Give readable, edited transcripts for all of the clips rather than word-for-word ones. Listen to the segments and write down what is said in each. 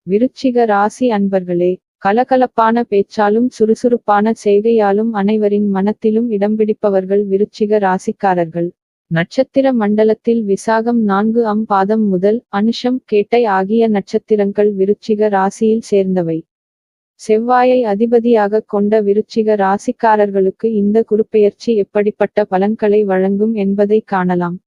விருச்சிக ராசி அன்பர்களே, கலகலப்பான பேச்சாலும் சுறுசுறுப்பான செய்கையாலும் அனைவரின் மனத்திலும் இடம்பிடிப்பவர்கள் விருச்சிக ராசிக்காரர்கள். நட்சத்திர மண்டலத்தில் விசாகம் 4 பாதம் முதல் அனுஷம் கேட்டை ஆகிய நட்சத்திரங்கள் விருச்சிக ராசியில் சேர்ந்தவை. செவ்வாயை அதிபதியாக கொண்ட விருச்சிக ராசிக்காரர்களுக்கு இந்த குருப்பெயர்ச்சி எப்படிப்பட்ட பலன்களை வழங்கும் என்பதை காணலாம்.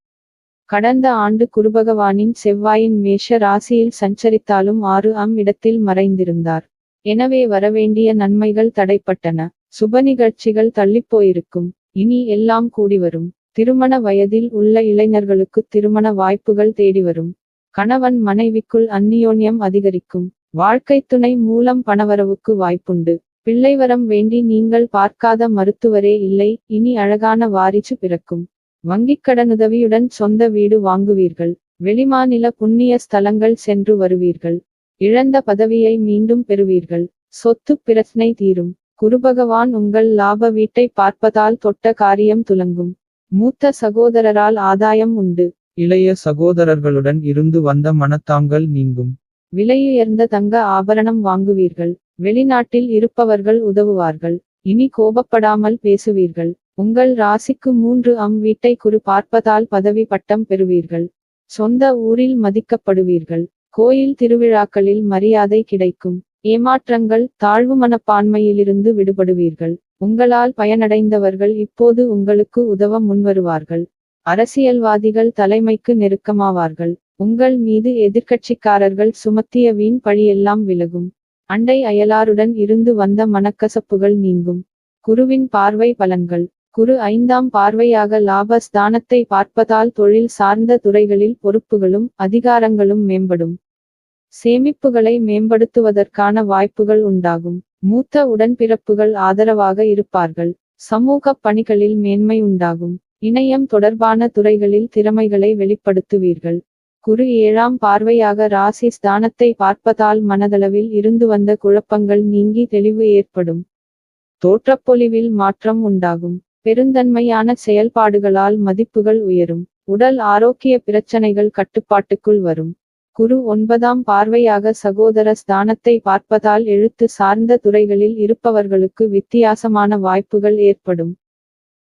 கடந்த ஆண்டு குருபகவானின் செவ்வாயின் மேஷ ராசியில் சஞ்சரித்தாலும் 6 இடத்தில் மறைந்திருந்தார். எனவே வரவேண்டிய நன்மைகள் தடைப்பட்டன. சுப நிகழ்ச்சிகள் தள்ளிப்போயிருக்கும். இனி எல்லாம் கூடிவரும். திருமண வயதில் உள்ள இளைஞர்களுக்கு திருமண வாய்ப்புகள் தேடிவரும். கணவன் மனைவிக்குள் அந்நியோன்யம் அதிகரிக்கும். வாழ்க்கைத் துணை மூலம் பணவரவுக்கு வாய்ப்புண்டு. பிள்ளைவரம் வேண்டி நீங்கள் பார்க்காத மருத்துவரே இல்லை, இனி அழகான வாரிசு பிறக்கும். வங்கிக் கடனுதவியுடன் சொந்த வீடு வாங்குவீர்கள். வெளிமாநில புண்ணிய ஸ்தலங்கள் சென்று வருவீர்கள். இழந்த பதவியை மீண்டும் பெறுவீர்கள். சொத்து பிரச்சனை தீரும். குருபகவான் உங்கள் லாப வீட்டை பார்ப்பதால் தொட்ட காரியம் துலங்கும். மூத்த சகோதரரால் ஆதாயம் உண்டு. இளைய சகோதரர்களுடன் இருந்து வந்த மனத்தாங்கல் நீங்கும். விலையுயர்ந்த தங்க ஆபரணம் வாங்குவீர்கள். வெளிநாட்டில் இருப்பவர்கள் உதவுவார்கள். இனி கோபப்படாமல் பேசுவீர்கள். உங்கள் ராசிக்கு 3 வீட்டை குரு பார்ப்பதால் பதவி பட்டம் பெறுவீர்கள். சொந்த ஊரில் மதிக்கப்படுவீர்கள். கோயில் திருவிழாக்களில் மரியாதை கிடைக்கும். ஏமாற்றங்கள் தாழ்வு மனப்பான்மையிலிருந்து விடுபடுவீர்கள். உங்களால் பயனடைந்தவர்கள் இப்போது உங்களுக்கு உதவ முன்வருவார்கள். அரசியல்வாதிகள் தலைமைக்கு நெருக்கமாவார்கள். உங்கள் மீது எதிர்க்கட்சிக்காரர்கள் சுமத்திய வீண் பழியெல்லாம் விலகும். அண்டை அயலாருடன் இருந்து வந்த மனக்கசப்புகள் நீங்கும். குருவின் பார்வை பலன்கள். குரு 5ஆம் பார்வையாக லாப ஸ்தானத்தை பார்ப்பதால் தொழில் சார்ந்த துறைகளில் பொறுப்புகளும் அதிகாரங்களும் மேம்படும். சேமிப்புகளை மேம்படுத்துவதற்கான வாய்ப்புகள் உண்டாகும். மூத்த உடன்பிறப்புகள் ஆதரவாக இருப்பார்கள். சமூக பணிகளில் மேன்மை உண்டாகும். இணையம் தொடர்பான துறைகளில் திறமைகளை வெளிப்படுத்துவீர்கள். குரு 7ஆம் பார்வையாக ராசி ஸ்தானத்தை பார்ப்பதால் மனதளவில் இருந்து வந்த குழப்பங்கள் நீங்கி தெளிவு ஏற்படும். தோற்றப்பொலிவில் மாற்றம் உண்டாகும். பெருந்தன்மையான செயல்பாடுகளால் மதிப்புகள் உயரும். உடல் ஆரோக்கிய பிரச்சனைகள் கட்டுப்பாட்டுக்குள் வரும். குரு 9ஆம் பார்வையாக சகோதர ஸ்தானத்தை பார்ப்பதால் எழுத்து சார்ந்த துறைகளில் இருப்பவர்களுக்கு வித்தியாசமான வாய்ப்புகள் ஏற்படும்.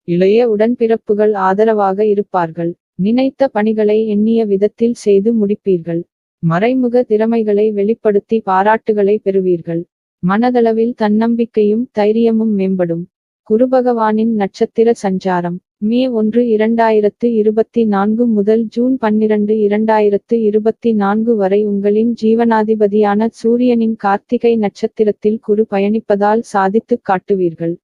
இளைய உடன்பிறப்புகள் ஆதரவாக இருப்பார்கள். நினைத்த பணிகளை எண்ணிய விதத்தில் செய்து முடிப்பீர்கள். மறைமுக திறமைகளை வெளிப்படுத்தி பாராட்டுகளை பெறுவீர்கள். மனதளவில் தன்னம்பிக்கையும் தைரியமும் மேம்படும். குருபகவானின் நட்சத்திர சஞ்சாரம். மே 1, 2024 முதல் ஜூன் 12, 2024 வரை உங்களின் ஜீவனாதிபதியான சூரியனின் கார்த்திகை நட்சத்திரத்தில் குரு பயணிப்பதால் சாதித்துக் காட்டுவீர்கள்.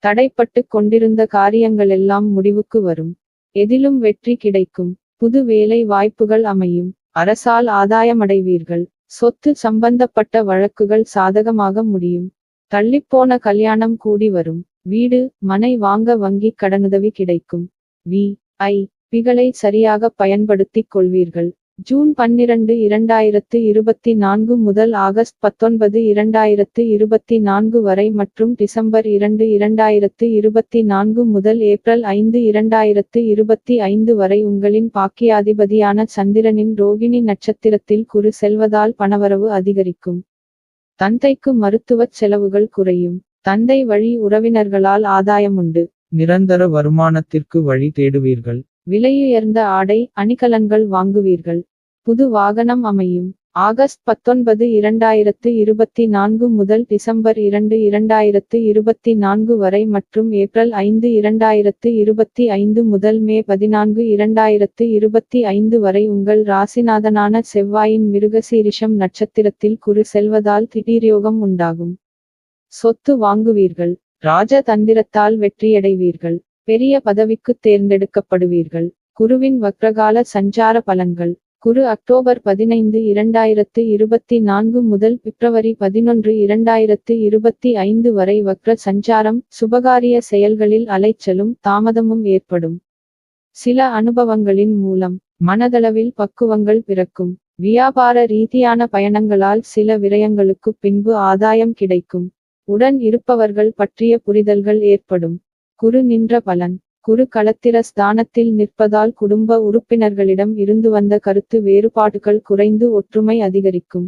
தடைப்பட்டு கொண்டிருந்த காரியங்களெல்லாம் முடிவுக்கு வரும். எதிலும் வெற்றி கிடைக்கும். புது வேலை வாய்ப்புகள் அமையும். அரசால் ஆதாயமடைவீர்கள். சொத்து சம்பந்தப்பட்ட வழக்குகள் சாதகமாக முடியும். தள்ளிப்போன கல்யாணம் கூடி வரும். வீடு மனை வாங்க வங்கிக் கடனுதவி கிடைக்கும். வி.ஐ.பிகளை சரியாக பயன்படுத்திக் கொள்வீர்கள். ஜூன் 12, 2024 முதல் ஆகஸ்ட் 19, 2024 வரை மற்றும் டிசம்பர் 2, 2024 முதல் ஏப்ரல் 5, 2025 வரை உங்களின் பாக்கியாதிபதியான சந்திரனின் ரோகிணி நட்சத்திரத்தில் குரு செல்வதால் பணவரவு அதிகரிக்கும். தந்தைக்கு மருத்துவச் செலவுகள் குறையும். தந்தை வழி உறவினர்களால் ஆதாயமுண்டு. நிரந்தர வருமானத்திற்கு வழி தேடுவீர்கள். விலையுயர்ந்த ஆடை அணிகலன்கள் வாங்குவீர்கள். புது வாகனம் அமையும். ஆகஸ்ட் 19, 2024 முதல் டிசம்பர் 2, 2024 வரை மற்றும் ஏப்ரல் 5, 2025 முதல் மே 14, 2025 வரை உங்கள் ராசிநாதனான செவ்வாயின் மிருகசீரிஷம் நட்சத்திரத்தில் குரு செல்வதால் திடீர்யோகம் உண்டாகும். சொத்து வாங்குவீர்கள். ராஜ தந்திரத்தால் வெற்றியடைவீர்கள். பெரிய பதவிக்கு தேர்ந்தெடுக்கப்படுவீர்கள். குருவின் வக்ரகால சஞ்சார பலன்கள். குரு அக்டோபர் 15, 2024 முதல் பிப்ரவரி 11, 2025 வரை வக்ர சஞ்சாரம். சுபகாரிய செயல்களில் அலைச்சலும் தாமதமும் ஏற்படும். சில அனுபவங்களின் மூலம் மனதளவில் பக்குவங்கள் பிறக்கும். வியாபார ரீதியான பயணங்களால் சில விரயங்களுக்கு பின்பு ஆதாயம் கிடைக்கும். உடன் இருப்பவர்கள் பற்றிய புரிதல்கள் ஏற்படும். குரு நின்ற பலன். குரு களத்திர ஸ்தானத்தில் நிற்பதால் குடும்ப உறுப்பினர்களிடம் இருந்து வந்த கருத்து வேறுபாடுகள் குறைந்து ஒற்றுமை அதிகரிக்கும்.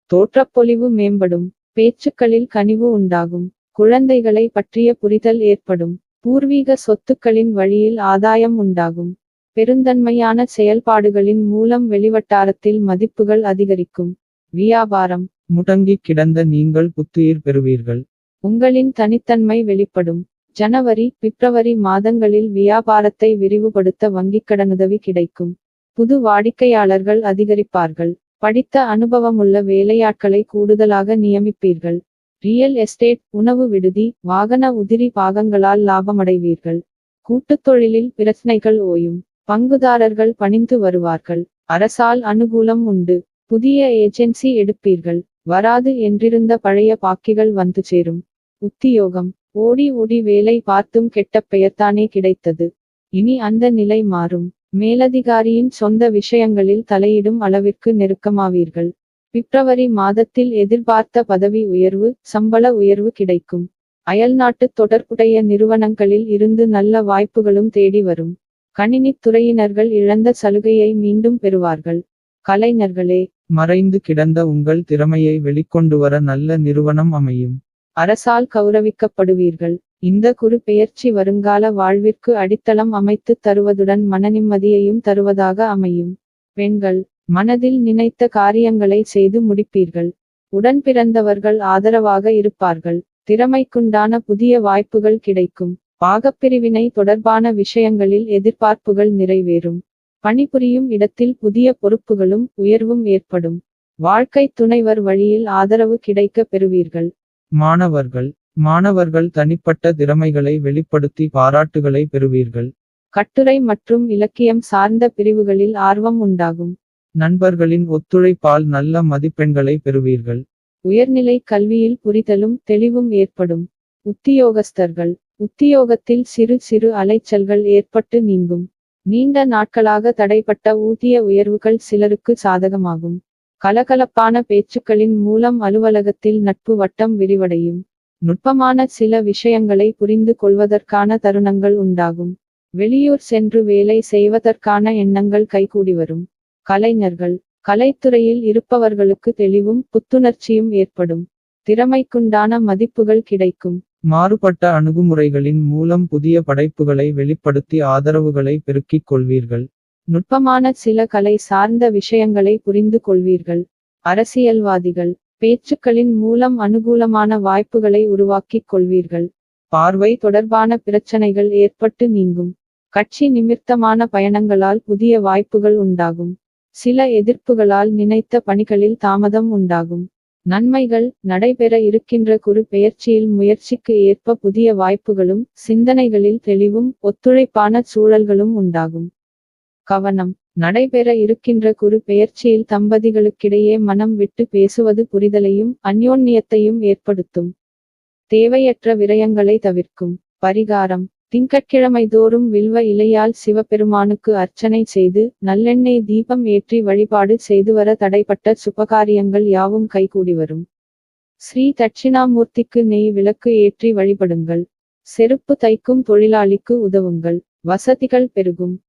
தோற்றப்பொலிவு மேம்படும். பேச்சுக்களில் கனிவு உண்டாகும். குழந்தைகளை பற்றிய புரிதல் ஏற்படும். பூர்வீக சொத்துக்களின் வழியில் ஆதாயம் உண்டாகும். பெருந்தன்மையான செயல்பாடுகளின் மூலம் வெளிவட்டாரத்தில் மதிப்புகள் அதிகரிக்கும். வியாபாரம். முடங்கிக் கிடந்த நீங்கள் புத்துயிர் பெறுவீர்கள். உங்களின் தனித்தன்மை வெளிப்படும். ஜனவரி பிப்ரவரி மாதங்களில் வியாபாரத்தை விரிவுபடுத்த வங்கிக் கடனுதவி கிடைக்கும். புது வாடிக்கையாளர்கள் அதிகரிப்பார்கள். படித்த அனுபவமுள்ள வேலையாட்களை கூடுதலாக நியமிப்பீர்கள். ரியல் எஸ்டேட், உணவு விடுதி, வாகன உதிரி பாகங்களால் லாபமடைவீர்கள். கூட்டுத் தொழிலில் பிரச்சனைகள் ஓயும். பங்குதாரர்கள் பணிந்து வருவார்கள். அரசால் அனுகூலம் உண்டு. புதிய ஏஜென்சி எடுப்பீர்கள். வராது என்றிருந்த பழைய பாக்கிகள் வந்து சேரும். உத்தியோகம். ஓடி ஓடி வேலை பார்த்தும் கெட்ட பெயர்தானே கிடைத்தது. இனி அந்த நிலை மாறும். மேலதிகாரியின் சொந்த விஷயங்களில் தலையிடும் அளவிற்கு நெருக்கமாவீர்கள். பிப்ரவரி மாதத்தில் எதிர்பார்த்த பதவி உயர்வு, சம்பள உயர்வு கிடைக்கும். அயல்நாட்டு தொடர்புடைய நிறுவனங்களில் இருந்து நல்ல வாய்ப்புகளும் தேடி வரும். கணினித் துறையினர்கள் இழந்த சலுகையை மீண்டும் பெறுவார்கள். கலைஞர்களே. மறைந்து கிடந்த உங்கள் திறமையை வெளிக்கொண்டுவர நல்ல நிறுவனம் அமையும். அரசால் கௌரவிக்கப்படுவீர்கள். இந்த குரு பெயர்ச்சி வருங்கால வாழ்விற்கு அடித்தளம் அமைத்துத் தருவதுடன் மனநிம்மதியையும் தருவதாக அமையும். பெண்கள். மனதில் நினைத்த காரியங்களை செய்து முடிப்பீர்கள். உடன் பிறந்தவர்கள் ஆதரவாக இருப்பார்கள். திறமைக்குண்டான புதிய வாய்ப்புகள் கிடைக்கும். பாகப்பிரிவினை தொடர்பான விஷயங்களில் எதிர்பார்ப்புகள் நிறைவேறும். பணிபுரியும் இடத்தில் புதிய பொறுப்புகளும் உயர்வும் ஏற்படும். வாழ்க்கை துணைவர் வழியில் ஆதரவு கிடைக்க பெறுவீர்கள். மாணவர்கள். மாணவர்கள் தனிப்பட்ட திறமைகளை வெளிப்படுத்தி பாராட்டுகளை பெறுவீர்கள். கட்டுரை மற்றும் இலக்கியம் சார்ந்த பிரிவுகளில் ஆர்வம் உண்டாகும். நண்பர்களின் ஒத்துழைப்பால் நல்ல மதிப்பெண்களை பெறுவீர்கள். உயர்நிலை கல்வியில் புரிதலும் தெளிவும் ஏற்படும். உத்தியோகஸ்தர்கள். உத்தியோகத்தில் சிறு சிறு அலைச்சல்கள் ஏற்பட்டு நீங்கும். நீண்ட நாட்களாக தடைப்பட்ட ஊதிய உயர்வுகள் சிலருக்கு சாதகமாகும். கலகலப்பான பேச்சுக்களின் மூலம் அலுவலகத்தில் நட்பு வட்டம் விரிவடையும். நுட்பமான சில விஷயங்களை புரிந்து கொள்வதற்கான தருணங்கள் உண்டாகும். வெளியூர் சென்று வேலை செய்வதற்கான எண்ணங்கள் கைகூடி வரும். கலைஞர்கள். கலைத்துறையில் இருப்பவர்களுக்கு தெளிவும் புத்துணர்ச்சியும் ஏற்படும். திறமைக்குண்டான மதிப்புகள் கிடைக்கும். மாறுபட்ட அணுகுமுறைகளின் மூலம் புதிய படைப்புகளை வெளிப்படுத்தி ஆதரவுகளை பெருக்கிக் கொள்வீர்கள். நுட்பமான சில கலை சார்ந்த விஷயங்களை புரிந்து கொள்வீர்கள். அரசியல்வாதிகள். பேச்சுக்களின் மூலம் அனுகூலமான வாய்ப்புகளை உருவாக்கிக் கொள்வீர்கள். பார்வை தொடர்பான பிரச்சனைகள் ஏற்பட்டு நீங்கும். கட்சி நிமித்தமான பயணங்களால் புதிய வாய்ப்புகள் உண்டாகும். சில எதிர்ப்புகளால் நினைத்த பணிகளில் தாமதம் உண்டாகும். நன்மைகள். நடைபெற இருக்கின்ற குரு பெயர்ச்சியில் முயற்சிக்கு ஏற்ப புதிய வாய்ப்புகளும் சிந்தனைகளில் தெளிவும் ஒத்துழைப்பான சூழல்களும் உண்டாகும். கவனம். நடைபெற இருக்கின்ற குரு பெயர்ச்சியில் தம்பதிகளுக்கிடையே மனம் விட்டு பேசுவது புரிதலையும் அந்யோன்யத்தையும் ஏற்படுத்தும். தேவையற்ற விரயங்களை தவிர்க்கும். பரிகாரம். திங்கட்கிழமை தோறும் வில்வ இலையால் சிவபெருமானுக்கு அர்ச்சனை செய்து நல்லெண்ணெய் தீபம் ஏற்றி வழிபாடு செய்துவர தடைப்பட்ட சுபகாரியங்கள் யாவும் கைகூடி வரும். ஸ்ரீ தட்சிணாமூர்த்திக்கு நெய் விளக்கு ஏற்றி வழிபடுங்கள். செருப்பு தைக்கும் தொழிலாளிக்கு உதவுங்கள். வசதிகள் பெருகும்.